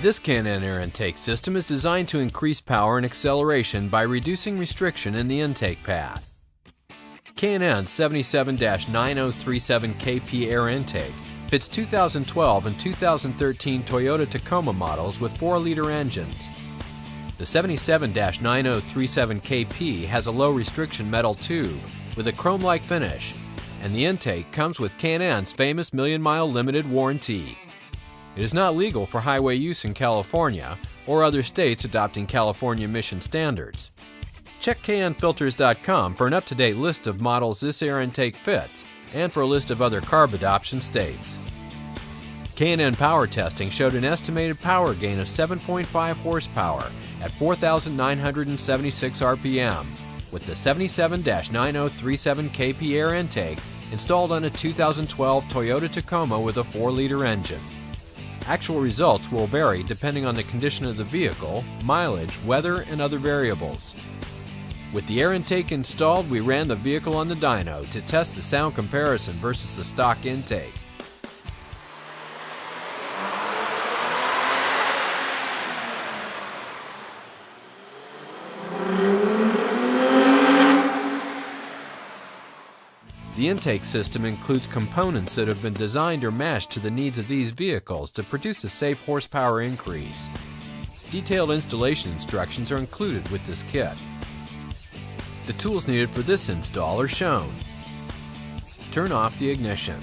This K&N Air Intake system is designed to increase power and acceleration by reducing restriction in the intake path. K&N 77-9037KP Air Intake fits 2012 and 2013 Toyota Tacoma models with 4-liter engines. The 77-9037KP has a low restriction metal tube with a chrome-like finish, and the intake comes with K&N's famous million-mile limited warranty. It is not legal for highway use in California or other states adopting California emission standards. Check knfilters.com for an up-to-date list of models this air intake fits and for a list of other CARB adoption states. K&N power testing showed an estimated power gain of 7.5 horsepower at 4,976 RPM with the 77-9037KP air intake installed on a 2012 Toyota Tacoma with a 4-liter engine. Actual results will vary depending on the condition of the vehicle, mileage, weather, and other variables. With the air intake installed, we ran the vehicle on the dyno to test the sound comparison versus the stock intake. The intake system includes components that have been designed or matched to the needs of these vehicles to produce a safe horsepower increase. Detailed installation instructions are included with this kit. The tools needed for this install are shown. Turn off the ignition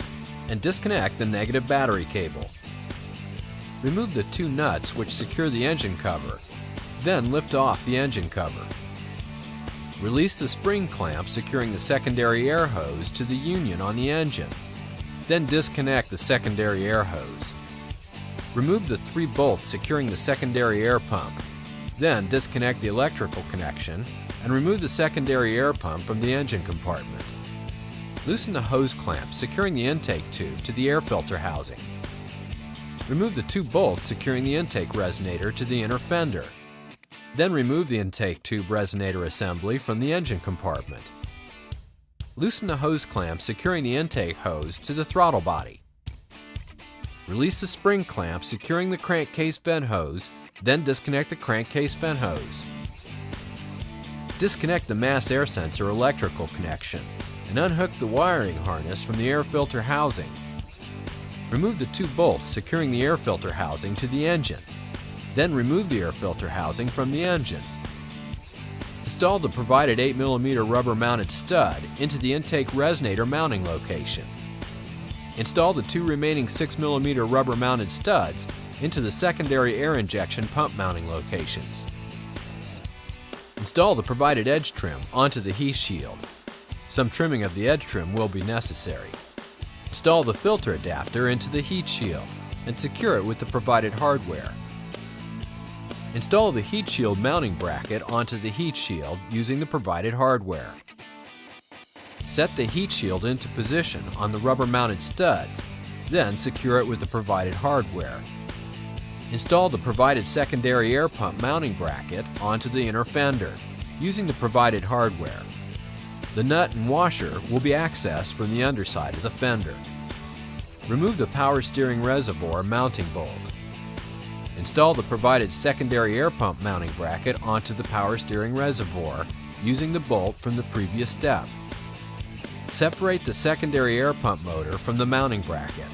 and disconnect the negative battery cable. Remove the 2 nuts which secure the engine cover, then lift off the engine cover. Release the spring clamp securing the secondary air hose to the union on the engine. Then disconnect the secondary air hose. Remove the 3 bolts securing the secondary air pump. Then disconnect the electrical connection and remove the secondary air pump from the engine compartment. Loosen the hose clamp securing the intake tube to the air filter housing. Remove the 2 bolts securing the intake resonator to the inner fender. Then remove the intake tube resonator assembly from the engine compartment. Loosen the hose clamp securing the intake hose to the throttle body. Release the spring clamp securing the crankcase vent hose, then disconnect the crankcase vent hose. Disconnect the mass air sensor electrical connection and unhook the wiring harness from the air filter housing. Remove the 2 bolts securing the air filter housing to the engine. Then remove the air filter housing from the engine. Install the provided 8mm rubber-mounted stud into the intake resonator mounting location. Install the 2 remaining 6mm rubber-mounted studs into the secondary air injection pump mounting locations. Install the provided edge trim onto the heat shield. Some trimming of the edge trim will be necessary. Install the filter adapter into the heat shield and secure it with the provided hardware. Install the heat shield mounting bracket onto the heat shield using the provided hardware. Set the heat shield into position on the rubber-mounted studs, then secure it with the provided hardware. Install the provided secondary air pump mounting bracket onto the inner fender using the provided hardware. The nut and washer will be accessed from the underside of the fender. Remove the power steering reservoir mounting bolt. Install the provided secondary air pump mounting bracket onto the power steering reservoir using the bolt from the previous step. Separate the secondary air pump motor from the mounting bracket.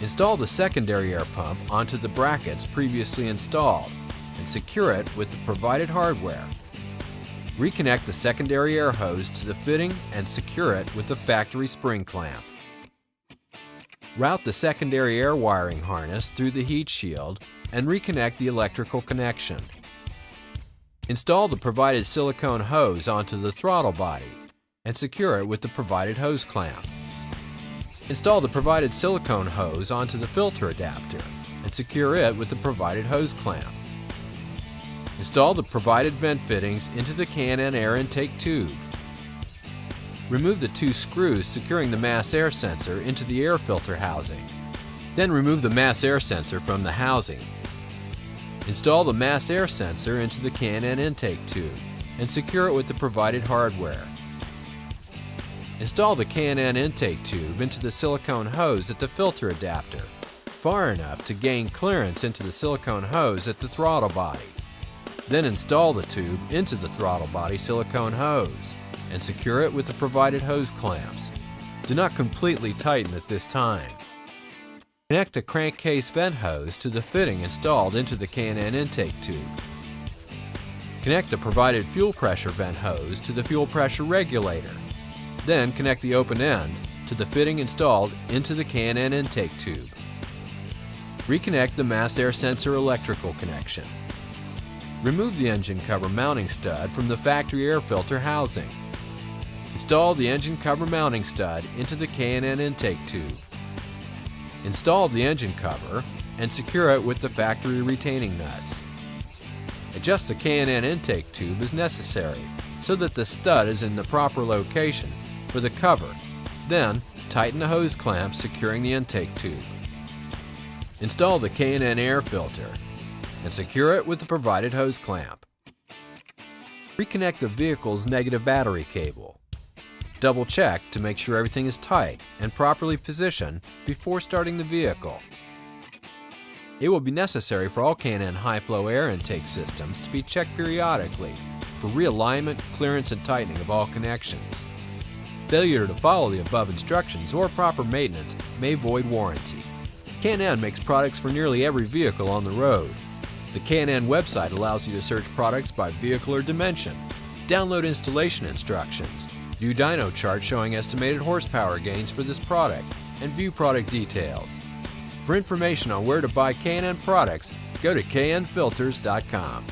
Install the secondary air pump onto the brackets previously installed and secure it with the provided hardware. Reconnect the secondary air hose to the fitting and secure it with the factory spring clamp. Route the secondary air wiring harness through the heat shield and reconnect the electrical connection. Install the provided silicone hose onto the throttle body and secure it with the provided hose clamp. Install the provided silicone hose onto the filter adapter and secure it with the provided hose clamp. Install the provided vent fittings into the K&N Air Intake tube. Remove the 2 screws securing the mass air sensor into the air filter housing. Then remove the mass air sensor from the housing. Install the mass air sensor into the K&N intake tube and secure it with the provided hardware. Install the K&N intake tube into the silicone hose at the filter adapter. far enough to gain clearance into the silicone hose at the throttle body. Then install the tube into the throttle body silicone hose and secure it with the provided hose clamps. Do not completely tighten at this time. Connect a crankcase vent hose to the fitting installed into the K&N intake tube. Connect the provided fuel pressure vent hose to the fuel pressure regulator. Then connect the open end to the fitting installed into the K&N intake tube. Reconnect the mass air sensor electrical connection. Remove the engine cover mounting stud from the factory air filter housing. Install the engine cover mounting stud into the K&N intake tube. Install the engine cover and secure it with the factory retaining nuts. Adjust the K&N intake tube as necessary so that the stud is in the proper location for the cover. Then, tighten the hose clamp securing the intake tube. Install the K&N air filter and secure it with the provided hose clamp. Reconnect the vehicle's negative battery cable. Double check to make sure everything is tight and properly positioned before starting the vehicle. It will be necessary for all K&N high-flow air intake systems to be checked periodically for realignment, clearance, and tightening of all connections. Failure to follow the above instructions or proper maintenance may void warranty. K&N makes products for nearly every vehicle on the road. The K&N website allows you to search products by vehicle or dimension, download installation instructions, view dyno charts showing estimated horsepower gains for this product, and view product details. For information on where to buy K&N products, go to knfilters.com.